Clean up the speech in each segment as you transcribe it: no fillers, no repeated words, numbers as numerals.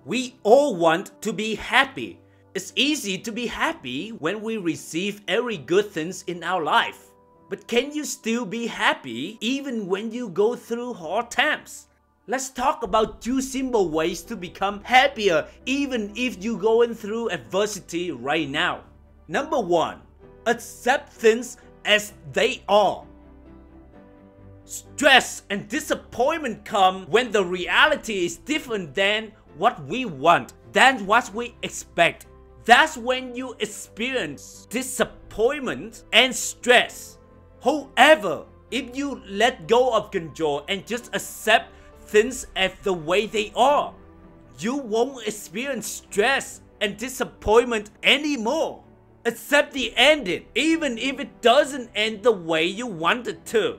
We all want to be happy. It's easy to be happy when we receive every good things in our life. But can you still be happy even when you go through hard times? Let's talk about 2 simple ways to become happier even if you're going through adversity right now. Number 1. Accept things as they are. Stress and disappointment come when the reality is different than what we want, than what we expect. That's when you experience disappointment and stress. However, if you let go of control and just accept things as the way they are, you won't experience stress and disappointment anymore. Accept the ending, even if it doesn't end the way you want it to.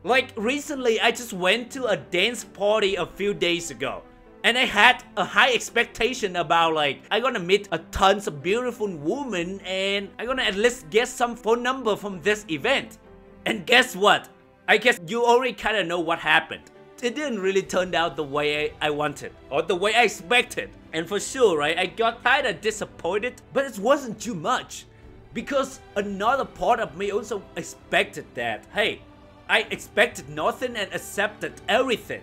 Like recently, I just went to a dance party a few days ago. And I had a high expectation about I'm gonna meet a tons of beautiful women and I'm gonna at least get some phone number from this event. And guess what? I guess you already kinda know what happened. It didn't really turn out the way I wanted or the way I expected. And for sure, right, I got kinda disappointed, but it wasn't too much. Because another part of me also expected that, hey, I expected nothing and accepted everything.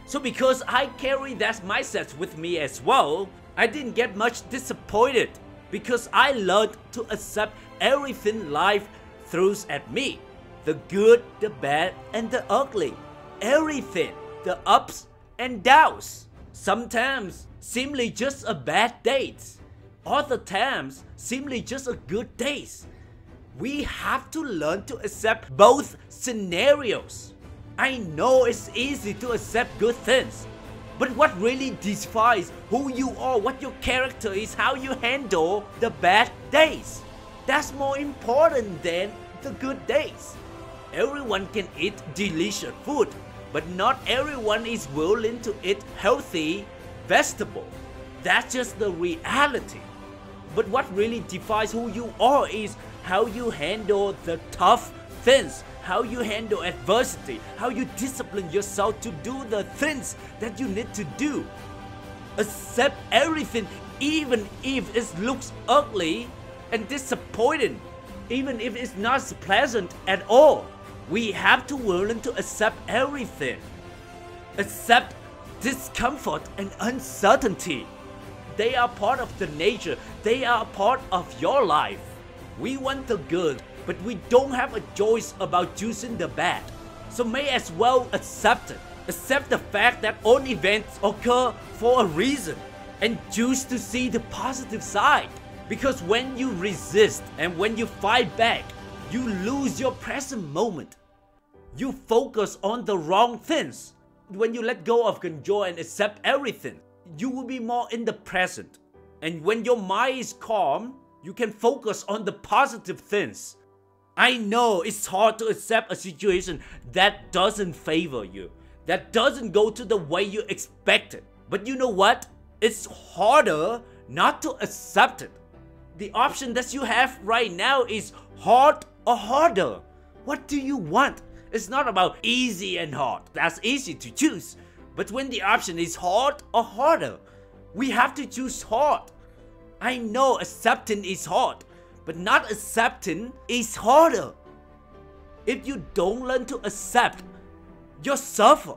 So because I carry that mindset with me as well, I didn't get much disappointed because I learned to accept everything life throws at me. The good, the bad, and the ugly. Everything. The ups and downs. Sometimes simply just a bad day. Other times simply just a good day. We have to learn to accept both scenarios. I know it's easy to accept good things, but what really defines who you are, what your character is, how you handle the bad days. That's more important than the good days. Everyone can eat delicious food, but not everyone is willing to eat healthy vegetable. That's just the reality. But what really defines who you are is how you handle the tough things, how you handle adversity, how you discipline yourself to do the things that you need to do. Accept everything even if it looks ugly and disappointing, even if it's not pleasant at all. We have to learn to accept everything. Accept discomfort and uncertainty. They are part of the nature. They are part of your life. We want the good, but we don't have a choice about choosing the bad. So may as well accept it. Accept the fact that all events occur for a reason and choose to see the positive side. Because when you resist and when you fight back, you lose your present moment. You focus on the wrong things. When you let go of control and accept everything, you will be more in the present. And when your mind is calm, you can focus on the positive things. I know it's hard to accept a situation that doesn't favor you, that doesn't go to the way you expected. But you know what? It's harder not to accept it. The option that you have right now is hard or harder. What do you want? It's not about easy and hard. That's easy to choose. But when the option is hard or harder, we have to choose hard. I know accepting is hard, but not accepting is harder. If you don't learn to accept, you'll suffer.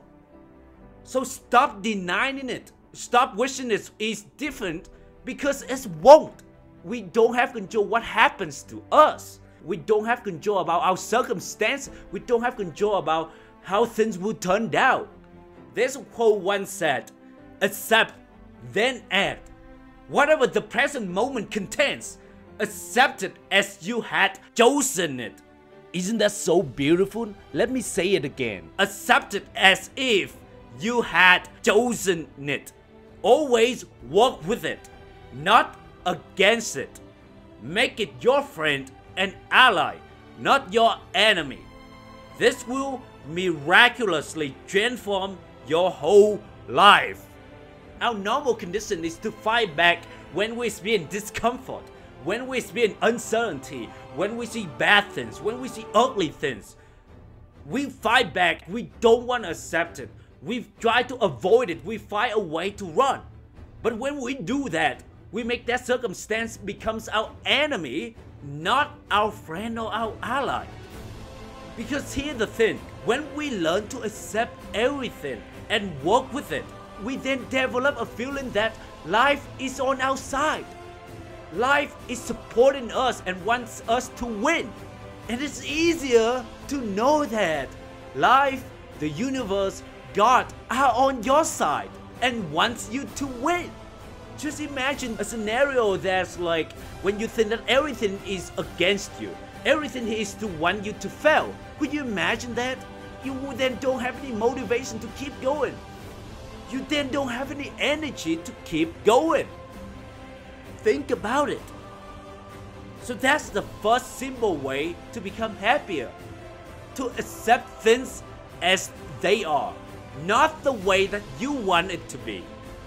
So stop denying it. Stop wishing it is different because it won't. We don't have control what happens to us. We don't have control about our circumstance. We don't have control about how things will turn out. There's a quote once said, accept, then act. Whatever the present moment contains, accept it as you had chosen it. Isn't that so beautiful? Let me say it again. Accept it as if you had chosen it. Always work with it, not against it. Make it your friend and ally, not your enemy. This will miraculously transform your whole life. Our normal condition is to fight back when we experience discomfort, when we experience uncertainty, when we see bad things, when we see ugly things. We fight back. We don't want to accept it. We try to avoid it. We find a way to run. But when we do that, we make that circumstance becomes our enemy, not our friend or our ally. Because here's the thing, when we learn to accept everything and work with it, we then develop a feeling that life is on our side. Life is supporting us and wants us to win. And it's easier to know that life, the universe, God are on your side and wants you to win. Just imagine a scenario that's like when you think that everything is against you, everything is to want you to fail. Could you imagine that? You then don't have any motivation to keep going. You then don't have any energy to keep going. Think about it. So that's the first simple way to become happier. To accept things as they are. Not the way that you want it to be,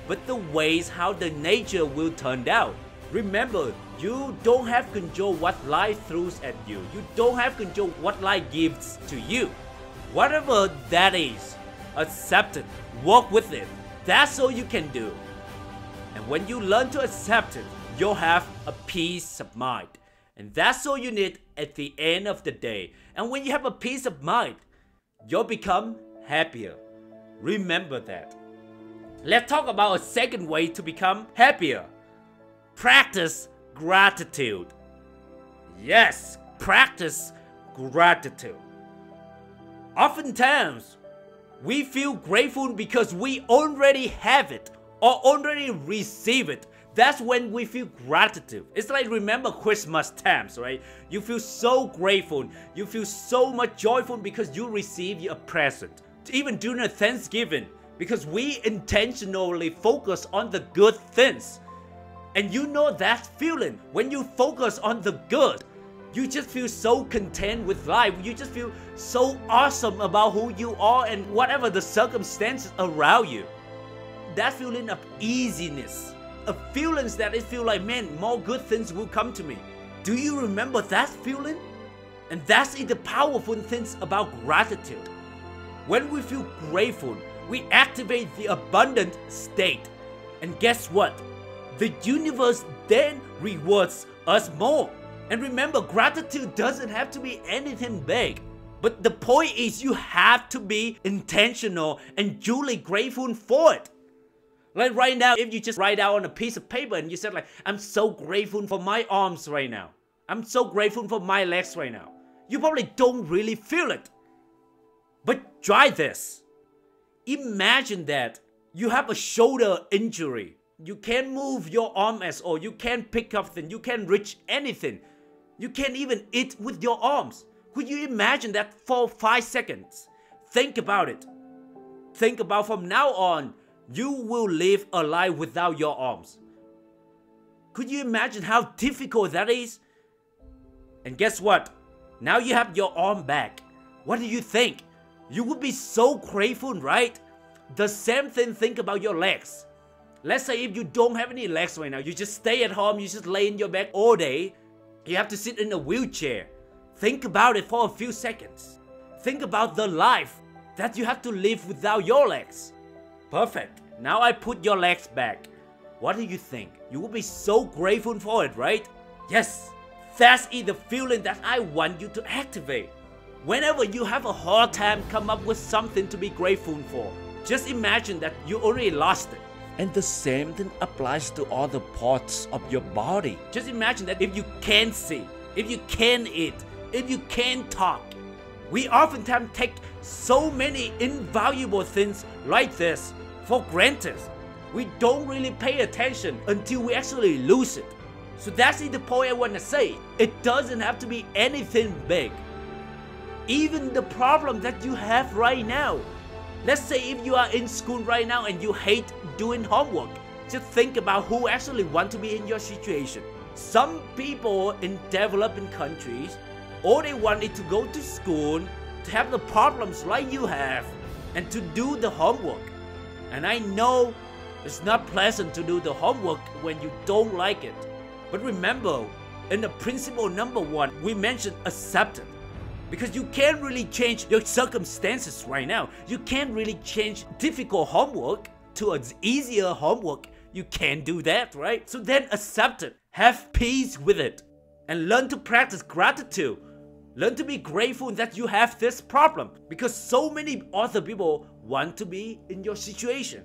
but the ways how the nature will turn out. Remember, you don't have control what life throws at you. You don't have control what life gives to you. Whatever that is, accept it, work with it. That's all you can do. And when you learn to accept it, you'll have a peace of mind. And that's all you need at the end of the day. And when you have a peace of mind, you'll become happier. Remember that. Let's talk about a second way to become happier. Practice gratitude. Yes, practice gratitude. Oftentimes, we feel grateful because we already have it or already receive it. That's when we feel gratitude. It's like, remember Christmas times, right? You feel so grateful. You feel so much joyful because you receive a present. Even during Thanksgiving, because we intentionally focus on the good things. And you know that feeling. When you focus on the good, you just feel so content with life. You just feel so awesome about who you are and whatever the circumstances around you. That feeling of easiness. A feeling that it feels like, man, more good things will come to me. Do you remember that feeling? And that's the powerful things about gratitude. When we feel grateful, we activate the abundant state. And guess what? The universe then rewards us more. And remember, gratitude doesn't have to be anything big. But the point is you have to be intentional and truly grateful for it. Like right now, if you just write out on a piece of paper and you said like, I'm so grateful for my arms right now. I'm so grateful for my legs right now. You probably don't really feel it. But try this. Imagine that you have a shoulder injury. You can't move your arm at all. You can't pick up things. You can't reach anything. You can't even eat with your arms. Could you imagine that for 5 seconds? Think about it. Think about from now on, you will live a life without your arms. Could you imagine how difficult that is? And guess what? Now you have your arm back. What do you think? You would be so grateful, right? The same thing, think about your legs. Let's say if you don't have any legs right now, you just stay at home, you just lay in your bed all day. You have to sit in a wheelchair. Think about it for a few seconds. Think about the life that you have to live without your legs. Perfect. Now I put your legs back. What do you think? You will be so grateful for it, right? Yes, that's the feeling that I want you to activate. Whenever you have a hard time, come up with something to be grateful for. Just imagine that you already lost it. And the same thing applies to all the parts of your body. Just imagine that if you can't see, if you can't eat, if you can't talk, we oftentimes take so many invaluable things like this for granted. We don't really pay attention until we actually lose it. So that's the point I want to say. It doesn't have to be anything big. Even the problem that you have right now. Let's say if you are in school right now and you hate doing homework. Just think about who actually want to be in your situation. Some people in developing countries, all they want is to go to school, to have the problems like you have, and to do the homework. And I know it's not pleasant to do the homework when you don't like it. But remember, in the principle number 1, we mentioned acceptance. Because you can't really change your circumstances right now. You can't really change difficult homework to an easier homework. You can't do that, right? So then accept it. Have peace with it. And learn to practice gratitude. Learn to be grateful that you have this problem. Because so many other people want to be in your situation.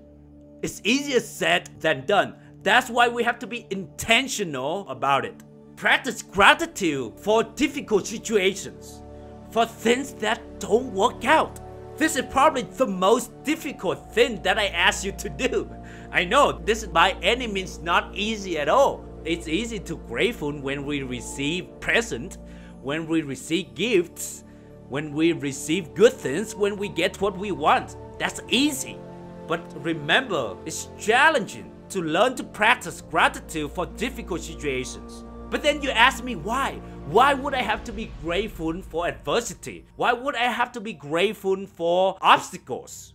It's easier said than done. That's why we have to be intentional about it. Practice gratitude for difficult situations. For things that don't work out. This is probably the most difficult thing that I ask you to do. I know this is by any means not easy at all. It's easy to grateful when we receive presents, when we receive gifts, when we receive good things, when we get what we want. That's easy. But remember, it's challenging to learn to practice gratitude for difficult situations. But then you ask me why? Why would I have to be grateful for adversity? Why would I have to be grateful for obstacles?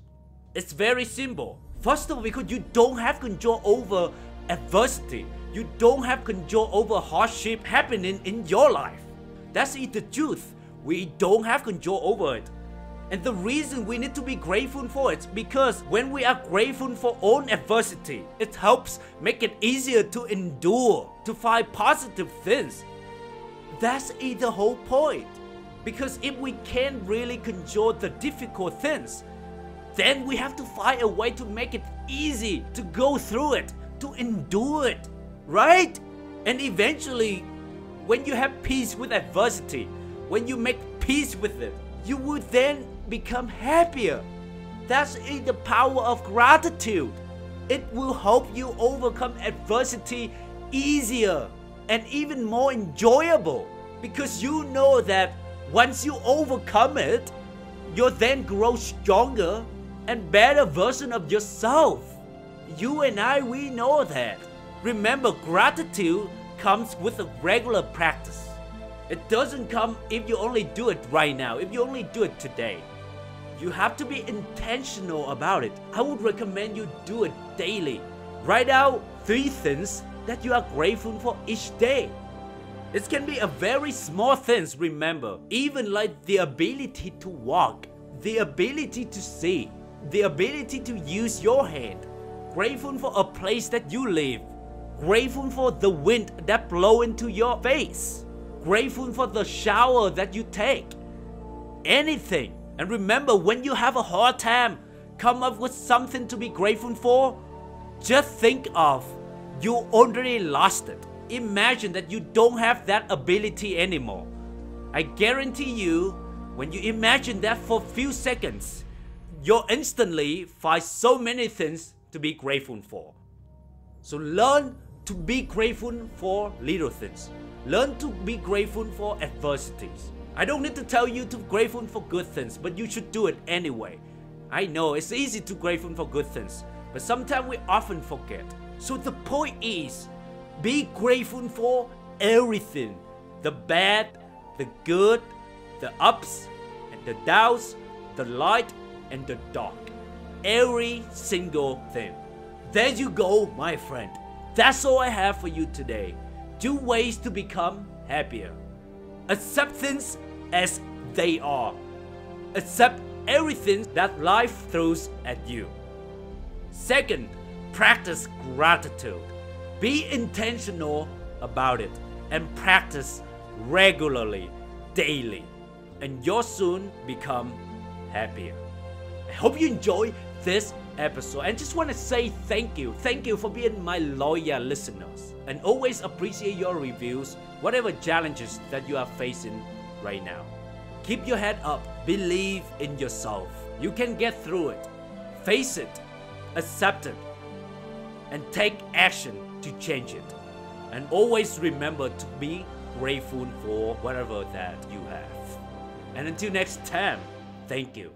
It's very simple. First of all, because you don't have control over adversity. You don't have control over hardship happening in your life. That's the truth. We don't have control over it. And the reason we need to be grateful for it, because when we are grateful for own adversity, it helps make it easier to endure, to find positive things. That's the whole point. Because if we can't really control the difficult things, then we have to find a way to make it easy to go through it, to endure it, right? And eventually, when you have peace with adversity, when you make peace with it, you will then become happier. That's the power of gratitude. It will help you overcome adversity easier and even more enjoyable, because you know that once you overcome it, you'll then grow stronger and better version of yourself. You and I, we know that. Remember, gratitude comes with a regular practice. It doesn't come if you only do it right now, if you only do it today. You have to be intentional about it. I would recommend you do it daily. Write out 3 things that you are grateful for each day. It can be a very small things, remember. Even like the ability to walk, the ability to see, the ability to use your hand. Grateful for a place that you live. Grateful for the wind that blows into your face. Grateful for the shower that you take. Anything. And remember, when you have a hard time, come up with something to be grateful for. Just think of, you already lost it. Imagine that you don't have that ability anymore. I guarantee you, when you imagine that for a few seconds, you'll instantly find so many things to be grateful for. So learn to be grateful for little things. Learn to be grateful for adversities. I don't need to tell you to be grateful for good things, but you should do it anyway. I know it's easy to be grateful for good things, but sometimes we often forget. So the point is, be grateful for everything. The bad, the good, the ups and the downs, the light and the dark. Every single thing. There you go, my friend. That's all I have for you today. 2 ways to become happier. Accept things as they are. Accept everything that life throws at you. Second, practice gratitude. Be intentional about it and practice regularly, daily, and you'll soon become happier. I hope you enjoy this episode and just want to say thank you. Thank you for being my loyal listeners, and always appreciate your reviews, whatever challenges that you are facing right now. Keep your head up, believe in yourself. You can get through it. Face it, accept it, and take action to change it. And always remember to be grateful for whatever that you have. And until next time, thank you.